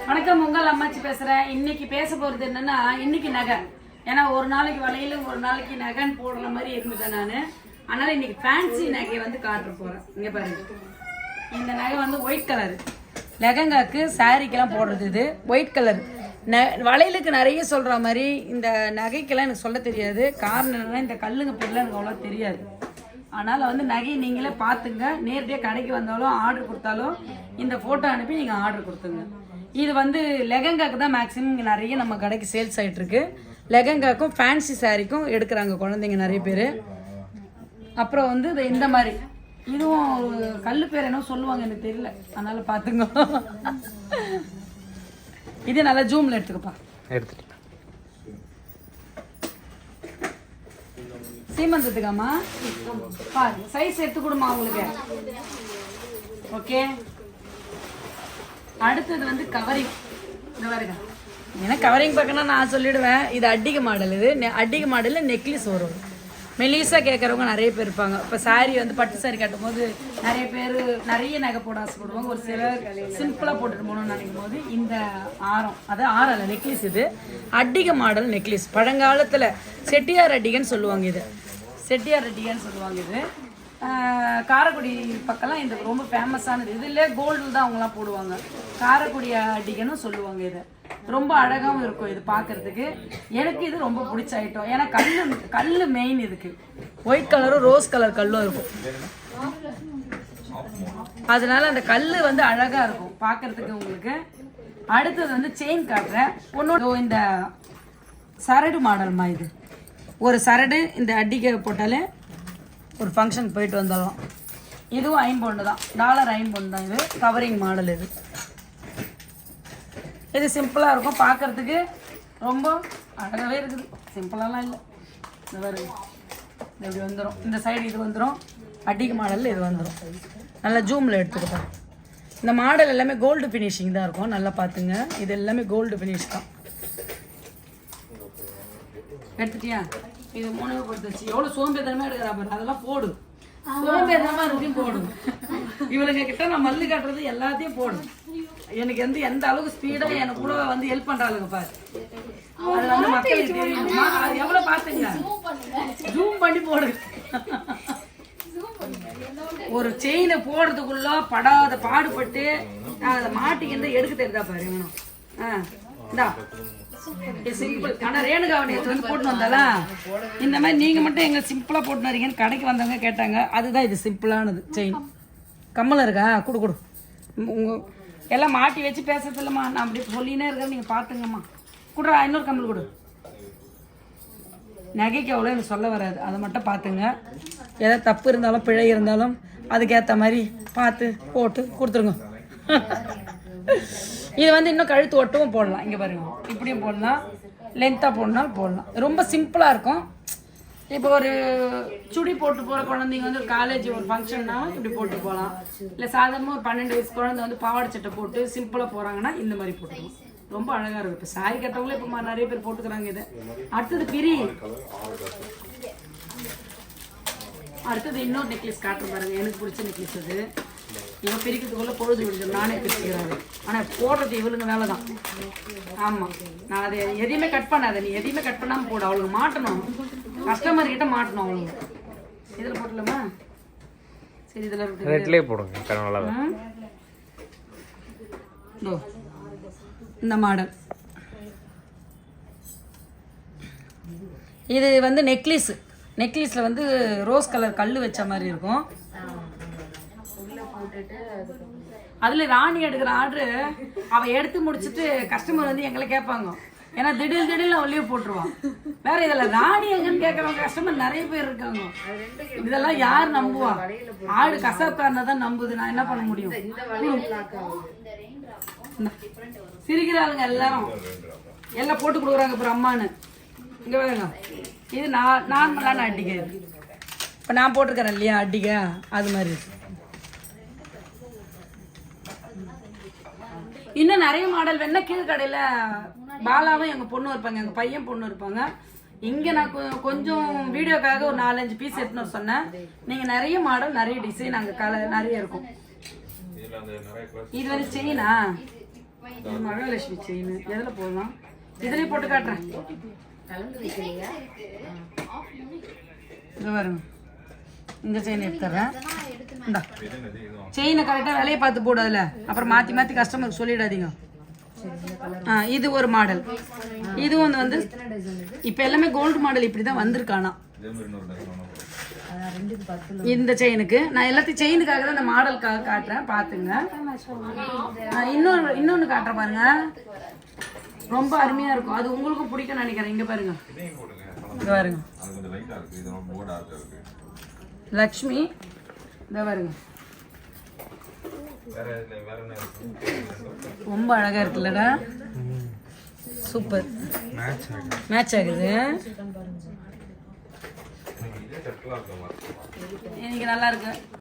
வணக்கம், உங்கள் அம்மாச்சி பேசுறேன். இன்னைக்கு பேச போறது என்னன்னா, இன்னைக்கு நகை. ஏன்னா ஒரு நாளைக்கு வளையலும் ஒரு நாளைக்கு நகைன்னு போடுற மாதிரி இருந்துட்டேன் நானு. அதனால இன்னைக்கு ஃபேன்சி நகையை வந்து காட்ட போறேன். இங்க பாருங்க, இந்த நகை வந்து ஒயிட் கலர் லெகங்காக்கு சாரிக்கெல்லாம் போடுறது. இது ஒயிட் கலர் வளையலுக்கு நிறைய சொல்ற மாதிரி இந்த நகைக்கெல்லாம் எனக்கு சொல்ல தெரியாது. காரணம் என்னன்னா, இந்த கல்லுங்க பேர்லாம் எனக்கு அவ்வளோ தெரியாது. அதனால் வந்து நகையை நீங்களே பார்த்துங்க. நேரடியாக கடைக்கு வந்தாலும் ஆர்டர் கொடுத்தாலும் இந்த ஃபோட்டோ அனுப்பி நீங்கள் ஆர்டர் கொடுத்துங்க. இது வந்து லெகங்காக்கு தான் மேக்ஸிமம் இங்கே நிறைய நம்ம கடைக்கு சேல்ஸ் ஆகிட்டுருக்கு. லெகங்காக்கும் ஃபேன்சி சாரிக்கும் எடுக்கிறாங்க குழந்தைங்க நிறைய பேர். அப்புறம் வந்து இந்த மாதிரி இதுவும் ஒரு கல் பேர் என்ன சொல்லுவாங்க எனக்கு தெரியல, அதனால் பார்த்துங்க. இது நல்லா ஜூமில் எடுத்துக்கப்பா. எடுத்துட்டு சீமந்தத்துக்காமா பாரு, சைஸ் எடுத்து கொடுமா உங்களுக்கு. ஓகே, அடுத்தது வந்து கவரிங். இந்த பாருங்க, ஏன்னா கவரிங் பார்க்கணும் நான் சொல்லிடுவேன். இது அட்டிகை மாடல். இது அட்டிகை மாடலில் நெக்லஸ் வரும். மெலிசாக கேட்குறவங்க நிறைய பேர் இருப்பாங்க. இப்போ சாரீ வந்து பட்டு சாரி கட்டும் போது நிறைய பேர் நிறைய நகை போட ஆசைப்படுவாங்க. ஒரு சிலர் சிம்பிளாக போட்டுட்டு போகணும்னு நினைக்கும் போது இந்த ஆரம், அது ஆரம் இல்லை நெக்லஸ். இது அட்டிகை மாடல் நெக்லஸ். பழங்காலத்தில் செட்டியார் அட்டிகைன்னு சொல்லுவாங்க. இது செட்டியார் அட்டிகைன்னு சொல்லுவாங்க. இது காரைக்குடி பக்கம்லாம் இந்த ரொம்ப ஃபேமஸானது. இதில் கோல்டு தான் அவங்களாம் போடுவாங்க. காரைக்குடி அட்டிகைன்னு சொல்லுவாங்க. இது ரொம்ப அழகாகவும் இருக்கும் இது பார்க்கறதுக்கு. எனக்கு இது ரொம்ப பிடிச்ச ஐட்டம். ஏன்னா கல் மெயின். இதுக்கு ஒயிட் கலரும் ரோஸ் கலர் கல்லும் இருக்கும். அதனால அந்த கல் வந்து அழகா இருக்கும் பார்க்கறதுக்கு உங்களுக்கு. அடுத்தது வந்து செயின் காட்டுறேன். ஒன்று இந்த சரடு மாடல்மா. இது ஒரு சரடு இந்த அட்டிகை போட்டாலே ஒரு ஃபங்க்ஷன் போயிட்டு வந்தாலும். இதுவும் ஐம்பொண்டு தான், டாலர் ஐம்பொண்டு தான். இது கவரிங் மாடல். இது சிம்பிளாக இருக்கும் பார்க்குறதுக்கு, ரொம்ப அழகாகவே இருக்குது. சிம்பிளாலாம் இல்லை. இந்த வருது இது இப்படி வந்துடும். இந்த சைடு இது வந்துடும். அட்டிகை மாடலில் இது வந்துடும். நல்லா ஜூமில் எடுத்துக்கிட்டோம். இந்த மாடல் எல்லாமே கோல்டு ஃபினிஷிங் தான் இருக்கும். நல்லா பார்த்துங்க, இது எல்லாமே கோல்டு ஃபினிஷ் தான். எடுத்துட்டியா? இது 3 கொடுத்து வச்சு எவ்வளோ சோம்பேறித்தனமாக எடுக்கிறா பாரு. அதெல்லாம் போடு, சோம்பேறித்தனமாக இருக்கும் போடும். இவளுங்க கிட்ட நான் மல்லு காட்டுறது எல்லாத்தையும் போடும். எனக்கு வந்து எந்த அளவுக்கு ஸ்பீடாக எனக்கு கூட வந்து ஹெல்ப் பண்ணுறாளுங்க பாரு. அது வந்து மக்களுக்கு தெரியும். அது எவ்வளோ பார்த்துங்க, ஜூம் பண்ணி போடு. ஒரு செயினை போடுறதுக்குள்ள படாத பாடுபட்டு அதை மாட்டிக்கிட்டு எடுக்க தெரியுதா பாரு இவனும். இந்தா சிம்பிள். ஆனால் ரேணுகா நேற்று வந்து போட்டு வந்தாலா இந்த மாதிரி நீங்கள் மட்டும் எங்களை சிம்பிளாக போட்டு வரீங்கன்னு கடைக்கு வந்தவங்க கேட்டாங்க. அதுதான் இது சிம்பிளானது செயின். கம்மல் இருக்கா? கொடு உங்கள் எல்லாம் மாட்டி வச்சு பேசுறது இல்லைம்மா. நான் அப்படி சொல்லினே இருக்கேன், நீங்கள் பார்த்துங்கம்மா. கொடுறா, இன்னொரு கம்மல் கொடு. நகைக்கு அவ்வளோ எனக்கு சொல்ல வராது, அதை மட்டும் பார்த்துங்க. ஏதாவது தப்பு இருந்தாலும் பிழை இருந்தாலும் அதுக்கேற்ற மாதிரி பார்த்து போட்டு கொடுத்துருங்க. இது வந்து இன்னும் கழுத்து ஒட்டவும் போடலாம். இங்கே பாருங்க, இப்படியும் போடலாம், லென்த்தாக போடணும் போடலாம். ரொம்ப சிம்பிளாக இருக்கும். இப்போ ஒரு சுடி போட்டு போகிற குழந்தைங்க வந்து ஒரு காலேஜ் ஒரு ஃபங்க்ஷன்னா இப்படி போட்டு போகலாம். இல்லை சாதாரணமாக ஒரு 12 வயசு குழந்தை வந்து பாவாடை சட்டை போட்டு சிம்பிளாக போகிறாங்கன்னா இந்த மாதிரி போட்டுக்கலாம். ரொம்ப அழகாக இருக்கும். இப்போ சாரி கட்டவங்களே இப்போ நிறைய பேர் போட்டுக்கிறாங்க இதை. அடுத்தது பிரி. அடுத்தது இன்னொரு நெக்லஸ் காட்டுற பாருங்க, எனக்கு பிடிச்ச நெக்லஸ். அது இவன் பிரிக்கிறதுக்குள்ள பொழுது விடுச்சு, நானே பிரிச்சுக்கிறாரு. ஆனால் போடுறது இவளுங்க வேலை தான். ஆமாம், நான் அதை எதையுமே கட் பண்ணாத. நீ எதையுமே கட் பண்ணாமல் போடு. அவளுக்கு மாட்டணும், கஸ்டமர் கிட்ட மாட்டணும் அவளுங்க. இதில் போட்டலாமா? சரி, இதில் ரெட்லேயே போடுங்க. இந்த மாடல் இது வந்து நெக்லஸ். நெக்லஸில் வந்து ரோஸ் கலர் கல் வச்ச மாதிரி இருக்கும். அதில் ராணி எடுக்கிற ஆர்டரு அவள் எடுத்து முடிச்சுட்டு கஸ்டமர் வந்து எங்களை கேட்பாங்க. ஏன்னா திடீர்னு அவன் லீவ் போட்டுருவான். வேற இதில் ராணி எங்கன்னு கேட்குறவங்க கஸ்டமர் நிறைய பேர் இருக்காங்க. இதெல்லாம் யார் நம்புவா? ஆடு கசாப்காரனை தான் நம்புது. நான் என்ன பண்ண முடியும்? சிரிக்கிறாளுங்க எல்லாரும். எல்லாம் போட்டு கொடுக்குறாங்க அப்புறம் அம்மானு. இங்கே வேணுங்க, இது நார்மலான அட்டிகை. இப்போ நான் போட்டிருக்கிறேன் இல்லையா அட்டிகை, அது மாதிரி இருக்கு. இன்னும் நிறைய மாடல் வேணா கீழே கடையில் பாலாவும் எங்கள் பொண்ணு இருப்பாங்க, எங்கள் பையன் பொண்ணு இருப்பாங்க. இங்கே நான் கொஞ்சம் வீடியோக்காக ஒரு 4-5 பீஸ் எடுத்துன்னு சொன்னேன். நீங்கள் நிறைய மாடல் நிறைய டிசைன் அங்கே கலர் நிறைய இருக்கும். இது வந்து செயினா இது மகாலட்சுமி செயின் எதுல போடலாம்? இதுலயே போட்டு காட்டுறேன். இது பாருங்க, இந்த செயின் எடுத்துறேன். இந்தா செயினை கரெக்டாக விலையை பார்த்து போடு, அதில் அப்புறம் மாற்றி மாற்றி கஸ்டமருக்கு சொல்லிடாதீங்க. இது ஒரு மாடல். இதுவும் வந்து இப்போ எல்லாமே கோல்டு மாடல் இப்படி தான் வந்திருக்கானா. இந்த செயினுக்கு நான் எல்லாத்தையும் செயினுக்காக தான் இந்த மாடலுக்காக காட்டுறேன், பார்த்துங்க. இன்னொன்று காட்டுறேன் பாருங்க, ரொம்ப அருமையா இருக்கும். அது உங்களுக்கும் பிடிக்கும் நினைக்கிறேன். இங்க பாருங்க, இங்க பாருங்க லக்ஷ்மி, இந்த பாருங்க ரொம்ப அழகா இருக்குல்லடா, சூப்பர் மேட்ச் ஆகுது. இன்னைக்கு நல்லா இருக்கு.